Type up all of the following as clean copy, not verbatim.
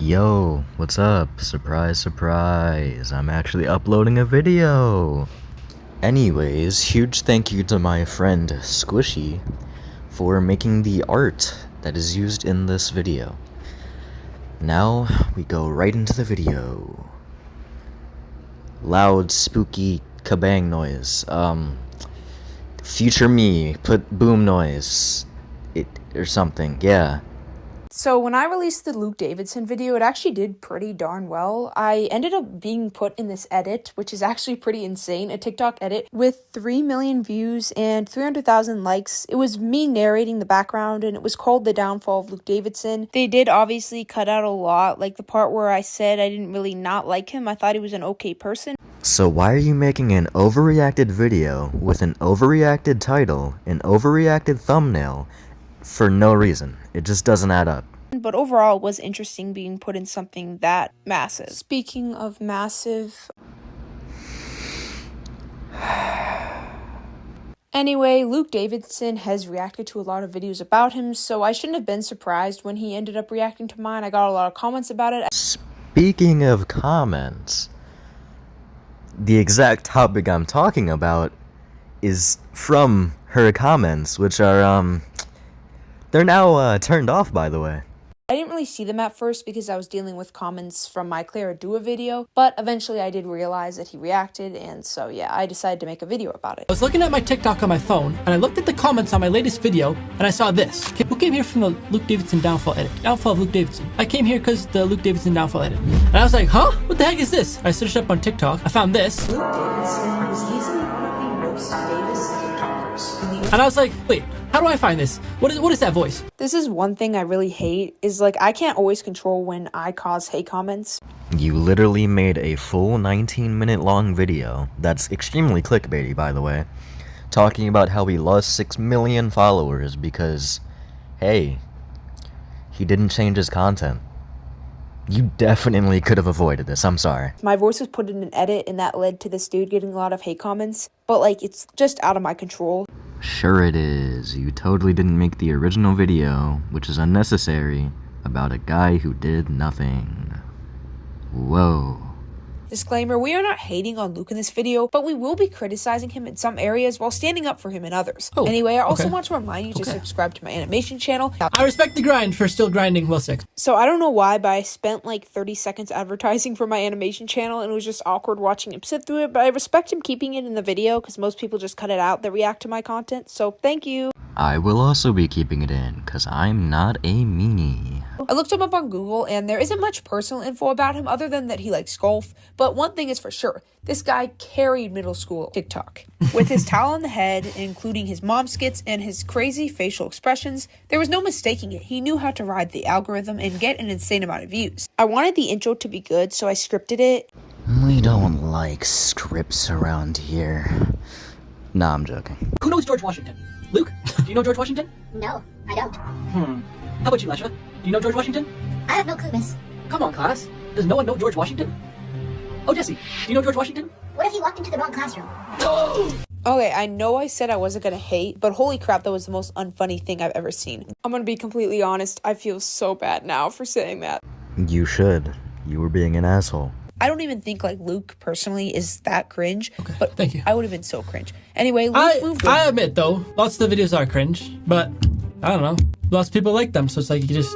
Yo, what's up? Surprise, surprise. I'm actually uploading a video. Anyways, huge thank you to my friend Squishy for making the art that is used in this video. Now, we go right into the video. Loud, spooky kabang noise. Future me, put boom noise. Or something, yeah. So when I released the Luke Davidson video, it actually did pretty darn well. I ended up being put in this edit, which is actually pretty insane, a TikTok edit with 3 million views and 300,000 likes. It was me narrating the background, and it was called The Downfall of Luke Davidson. They did obviously cut out a lot, like the part where I said I didn't really not like him. I thought he was an okay person. So why are you making an overreacted video with an overreacted title, an overreacted thumbnail, for no reason? It just doesn't add up. But overall, it was interesting being put in something that massive. Speaking of massive... Anyway, Luke Davidson has reacted to a lot of videos about him, so I shouldn't have been surprised when he ended up reacting to mine. I got a lot of comments about it. Speaking of comments, the exact topic I'm talking about is from her comments, which are, they're now turned off, by the way. I didn't really see them at first because I was dealing with comments from my Clara Dua video, but eventually I did realize that he reacted, and so yeah, I decided to make a video about it. I was looking at my TikTok on my phone, and I looked at the comments on my latest video, and I saw this. Who came here from the Luke Davidson downfall edit? Downfall of Luke Davidson. I came here because the Luke Davidson downfall edit. And I was like, huh? What the heck is this? I searched up on TikTok. I found this. Luke Davidson was easily one of the most famous TikTokers. And I was like, wait, how do I find this? What is that voice? This is one thing I really hate, is like I can't always control when I cause hate comments. You literally made a full 19-minute long video, that's extremely clickbaity, by the way, talking about how he lost 6 million followers because, hey, he didn't change his content. You definitely could have avoided this, I'm sorry. My voice was put in an edit, and that led to this dude getting a lot of hate comments, but like it's just out of my control. Sure it is. You totally didn't make the original video, which is unnecessary, about a guy who did nothing. Whoa. Disclaimer, we are not hating on Luke in this video, but we will be criticizing him in some areas while standing up for him in others. Oh, anyway, I also okay. want to remind you to subscribe to my animation channel. I respect the grind for still grinding Will 6. So I don't know why, but I spent like 30 seconds advertising for my animation channel, and it was just awkward watching him sit through it, but I respect him keeping it in the video because most people just cut it out that react to my content, so thank you. I will also be keeping it in, because I'm not a meanie. I looked him up on Google, and there isn't much personal info about him other than that he likes golf, but one thing is for sure, this guy carried middle school TikTok. With his towel on the head, including his mom skits and his crazy facial expressions, there was no mistaking it. He knew how to ride the algorithm and get an insane amount of views. I wanted the intro to be good, so I scripted it. We don't like scripts around here. Nah, I'm joking. Who knows George Washington? Luke, do you know George Washington? No, I don't. How about you, Lesha? Do you know George Washington? I have no clue, miss. Come on, class. Does no one know George Washington? Oh, Jesse, do you know George Washington? What if he walked into the wrong classroom? Okay, I know I said I wasn't gonna hate, but holy crap, that was the most unfunny thing I've ever seen. I'm gonna be completely honest, I feel so bad now for saying that. You should. You were being an asshole. I don't even think like Luke personally is that cringe, but thank you. I would have been so cringe. Anyway, Luke moved on. I admit though, lots of the videos are cringe, but I don't know. Lots of people like them, so it's like you just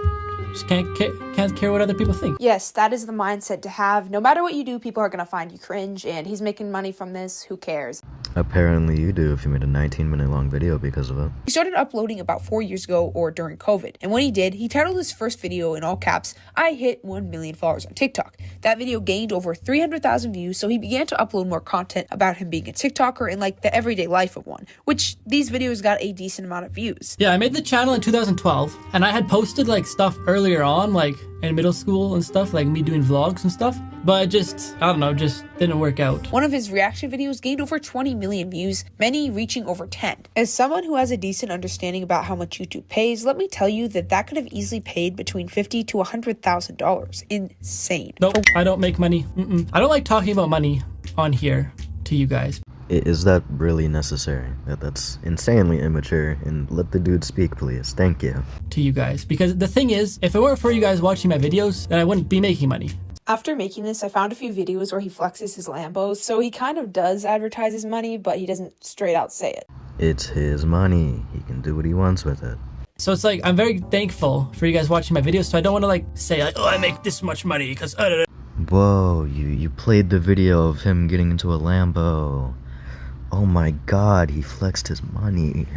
can't care what other people think. Yes, that is the mindset to have. No matter what you do, people are gonna find you cringe, and he's making money from this. Who cares? Apparently you do if you made a 19-minute long video because of it. He started uploading about 4 years ago or during COVID, and when he did, he titled his first video in all caps, "I hit 1 million followers on TikTok." That video gained over 300,000 views, so he began to upload more content about him being a TikToker and like the everyday life of one, which these videos got a decent amount of views. Yeah, I made the channel in 2012, and I had posted like stuff earlier on, like in middle school and stuff, like me doing vlogs and stuff, but just, I don't know, just didn't work out. One of his reaction videos gained over 20 million views, many reaching over 10. As someone who has a decent understanding about how much YouTube pays, let me tell you that that could have easily paid between $50,000 to $100,000. Insane. Nope, I don't make money. I don't like talking about money on here to you guys. Is that really necessary? That's insanely immature, and let the dude speak, please. Thank you. To you guys, because the thing is, if it weren't for you guys watching my videos, then I wouldn't be making money. After making this, I found a few videos where he flexes his Lambos, so he kind of does advertise his money, but he doesn't straight out say it. It's his money. He can do what he wants with it. So it's like, I'm very thankful for you guys watching my videos, so I don't want to like say like, oh, I make this much money because Whoa, you played the video of him getting into a Lambo. Oh my god, he flexed his money.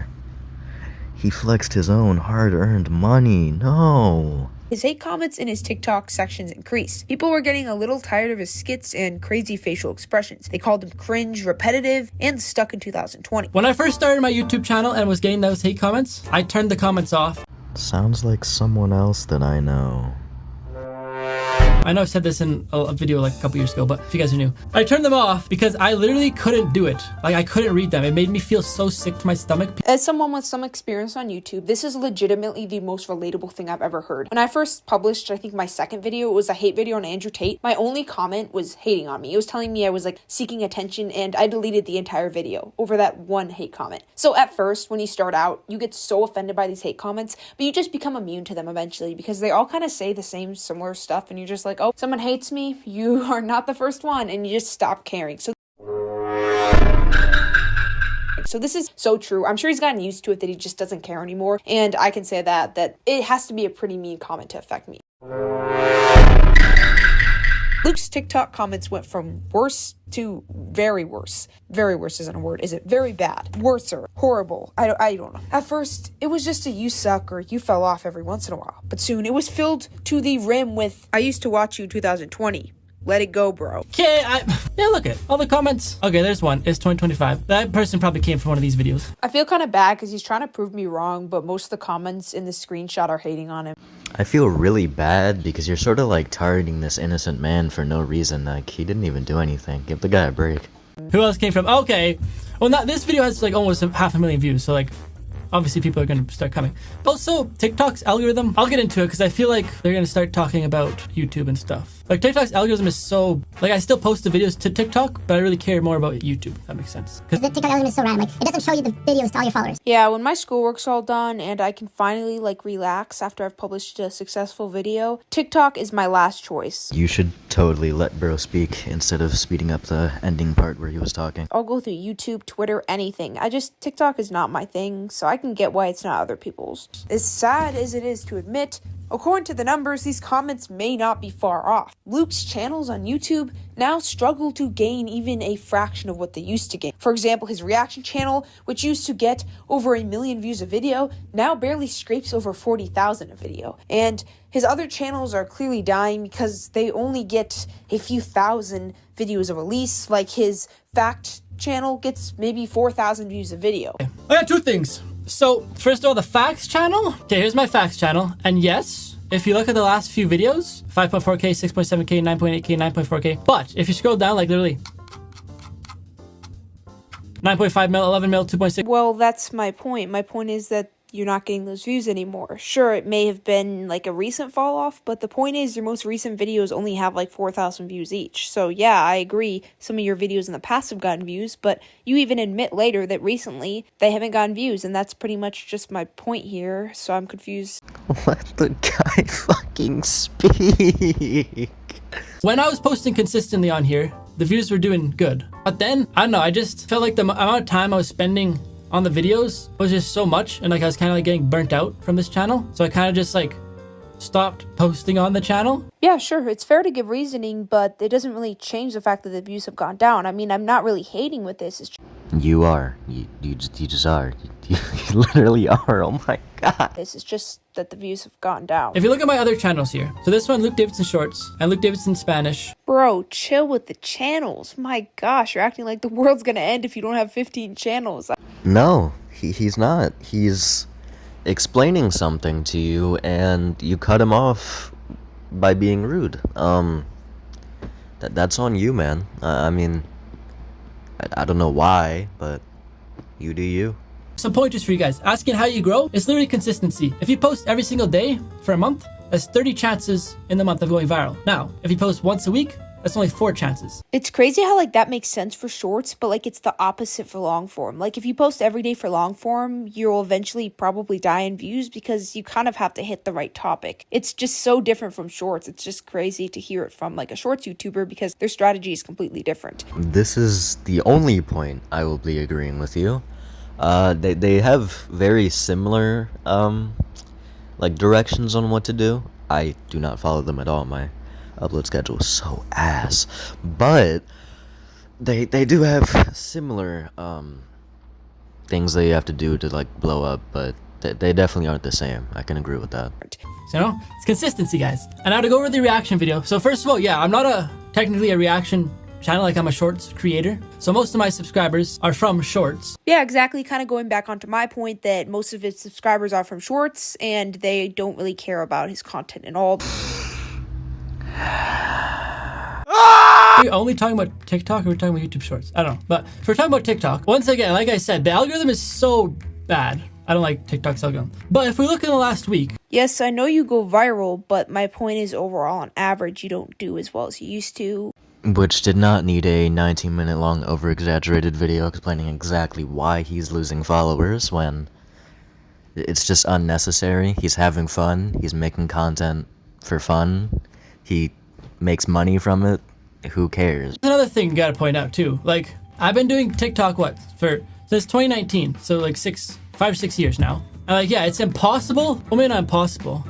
He flexed his own hard-earned money. No. His hate comments in his TikTok sections increased. People were getting a little tired of his skits and crazy facial expressions. They called him cringe, repetitive, and stuck in 2020. When I first started my YouTube channel and was getting those hate comments, I turned the comments off. Sounds like someone else that I know. I know I've said this in a video like a couple years ago, but if you guys are new, I turned them off because I literally couldn't do it. Like, I couldn't read them. It made me feel so sick to my stomach. As someone with some experience on YouTube, this is legitimately the most relatable thing I've ever heard. When I first published, I think my second video, it was a hate video on Andrew Tate. My only comment was hating on me. It was telling me I was like seeking attention, and I deleted the entire video over that one hate comment. So at first, when you start out, you get so offended by these hate comments, but you just become immune to them eventually because they all kind of say the same similar stuff, and you're just like, oh, someone hates me, you are not the first one, and you just stop caring. So this is so true. I'm sure he's gotten used to it that he just doesn't care anymore, and I can say that it has to be a pretty mean comment to affect me. Luke's TikTok comments went from worse to very worse. Very worse isn't a word, is it? Very bad. Worser. Horrible. I don't know. At first, it was just a you suck or you fell off every once in a while. But soon, it was filled to the rim with, I used to watch you in 2020. Let it go, bro. Okay, yeah, look at all the comments. Okay, there's one. It's 2025. That person probably came from one of these videos. I feel kind of bad because he's trying to prove me wrong, but most of the comments in the screenshot are hating on him. I feel really bad because you're sort of like targeting this innocent man for no reason. Like, he didn't even do anything. Give the guy a break. Who else came from? Okay. Well, this video has like almost 500,000 views, so like, obviously people are going to start coming. Also, TikTok's algorithm, I'll get into it because I feel like they're going to start talking about YouTube and stuff. Like, TikTok's algorithm is so, like, I still post the videos to TikTok, but I really care more about YouTube, if that makes sense. Because the TikTok algorithm is so random. Like, it doesn't show you the videos to all your followers. Yeah, when my schoolwork's all done and I can finally, like, relax after I've published a successful video, TikTok is my last choice. You should totally let bro speak instead of speeding up the ending part where he was talking. I'll go through YouTube, Twitter, anything. TikTok is not my thing, so I can get why it's not other people's. As sad as it is to admit, according to the numbers, these comments may not be far off. Luke's channels on YouTube now struggle to gain even a fraction of what they used to gain. For example, his reaction channel, which used to get over 1 million views a video, now barely scrapes over 40,000 a video. And his other channels are clearly dying because they only get a few thousand videos a release, like his fact channel gets maybe 4,000 views a video. I got two things. So, first of all, the facts channel. Okay, here's my facts channel. And yes, if you look at the last few videos, 5.4K, 6.7K, 9.8K, 9.4K. But if you scroll down, like literally 9.5 mil, 11 mil, 2.6. Well, that's my point. My point is that you're not getting those views anymore. Sure, it may have been like a recent fall off, but the point is your most recent videos only have like 4,000 views each. So yeah, I agree some of your videos in the past have gotten views, but you even admit later that recently they haven't gotten views, and that's pretty much just my point here, so I'm confused. Let the guy fucking speak. When I was posting consistently on here, the views were doing good. But then, I don't know, I just felt like the amount of time I was spending on the videos was just so much, and like I was kind of like getting burnt out from this channel, so I kind of just like stopped posting on the channell. Yeah, sure, it's fair to give reasoning, but it doesn't really change the fact that the views have gone down. I mean, I'm not really hating with this. You are. You just are. You literally are. Oh my god. This is just that the views have gone down. If you look at my other channels here, so this one, Luke Davidson Shorts, and Luke Davidson Spanish. Bro, chill with the channels. My gosh, you're acting like the world's gonna end if you don't have 15 channels. No, he's not. He's explaining something to you, and you cut him off by being rude. That's on you, man. I mean, I don't know why, but you do you. Some pointers for you guys. Asking how you grow is literally consistency. If you post every single day for a month, there's 30 chances in the month of going viral. Now, if you post once a week, That's only 4 chances. It's crazy how, like, that makes sense for shorts, but, like, it's the opposite for long form. Like, if you post every day for long form, you'll eventually probably die in views because you kind of have to hit the right topic. It's just so different from shorts. It's just crazy to hear it from, like, a shorts YouTuber because their strategy is completely different. This is the only point I will be agreeing with you. They have very similar, like, directions on what to do. I do not follow them at all. My upload schedule is so ass. But they do have similar, things that you have to do to, like, blow up, but they definitely aren't the same. I can agree with that. So, you know, it's consistency, guys. And now to go over the reaction video. So first of all, yeah, I'm not technically a reaction channel, like I'm a shorts creator. So most of my subscribers are from shorts. Yeah, exactly. Kind of going back onto my point that most of his subscribers are from shorts and they don't really care about his content at all. Are we only talking about TikTok or are we talking about YouTube Shorts? I don't know. But if we're talking about TikTok, once again, like I said, the algorithm is so bad. I don't like TikTok's algorithm. But if we look in the last week. Yes, I know you go viral, but my point is overall on average, you don't do as well as you used to. Which did not need a 19-minute long over-exaggerated video explaining exactly why he's losing followers when it's just unnecessary. He's having fun. He's making content for fun. He makes money from it. Who cares? Another thing you gotta point out too. Like, I've been doing TikTok since 2019, so like 5 or 6 years now. And like, yeah, it's impossible. Well, maybe not impossible,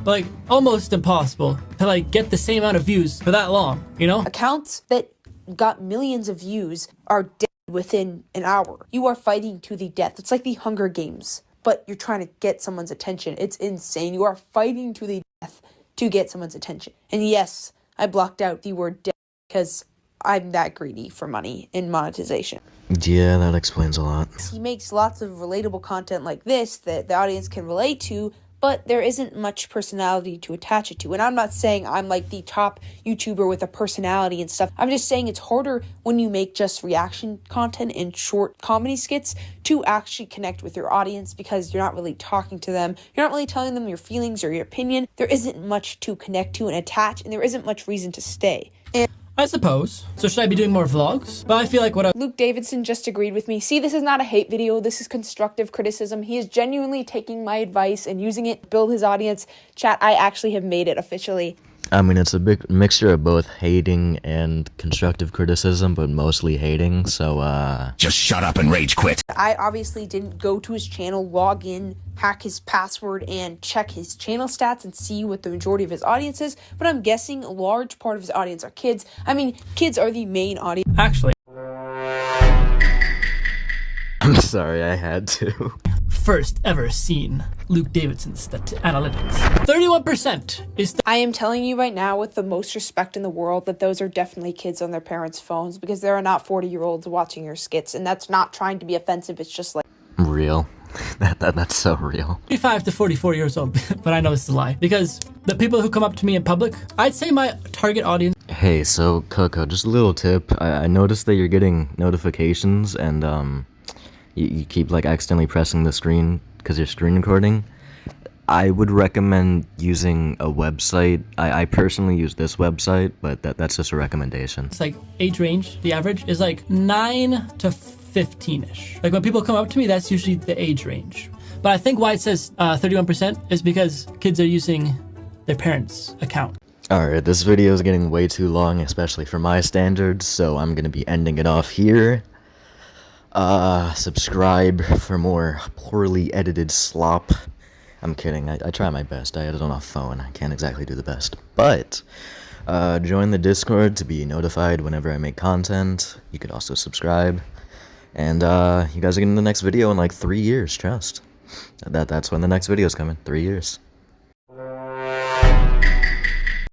but like almost impossible to like get the same amount of views for that long, you know? Accounts that got millions of views are dead within an hour. You are fighting to the death. It's like the Hunger Games, but you're trying to get someone's attention. It's insane. You are fighting to the death to get someone's attention. And yes, I blocked out the word death because I'm that greedy for money in monetization. Yeah, that explains a lot. He makes lots of relatable content like this that the audience can relate to, but there isn't much personality to attach it to. And I'm not saying I'm like the top YouTuber with a personality and stuff. I'm just saying it's harder when you make just reaction content and short comedy skits to actually connect with your audience because you're not really talking to them. You're not really telling them your feelings or your opinion. There isn't much to connect to and attach, and there isn't much reason to stay. And I suppose. So should I be doing more vlogs? But I feel like Luke Davidson just agreed with me. See, this is not a hate video. This is constructive criticism. He is genuinely taking my advice and using it to build his audience. Chat, I actually have made it officially. I mean, it's a big mixture of both hating and constructive criticism, but mostly hating, so, Just shut up and rage quit. I obviously didn't go to his channel, log in, hack his password, and check his channel stats and see what the majority of his audience is, but I'm guessing a large part of his audience are kids. I mean, kids are the main audience. actually, I'm sorry, I had to. first ever seen Luke Davidson's analytics. 31% is I am telling you right now with the most respect in the world that those are definitely kids on their parents' phones because there are not 40-year-olds watching your skits, and that's not trying to be offensive, it's just like Real. That's so real. 35 to 44 years old, but I know it's a lie. Because the people who come up to me in public, I'd say my target audience. Hey, so Coco, just a little tip. I noticed that you're getting notifications and you keep like accidentally pressing the screen because you're screen recording. I would recommend using a website. I personally use this website, but that's just a recommendation. It's like age range, the average is like 9 to 15-ish. Like when people come up to me, that's usually the age range. But I think why it says 31% is because kids are using their parents' account. Alright, this video is getting way too long, especially for my standards, so I'm gonna be ending it off here. Subscribe for more poorly edited slop. I'm kidding, I try my best. I edit on a phone, I can't exactly do the best. But, join the Discord to be notified whenever I make content. You could also subscribe. And, you guys are getting the next video in like 3 years, trust. That's when the next video is coming, 3 years.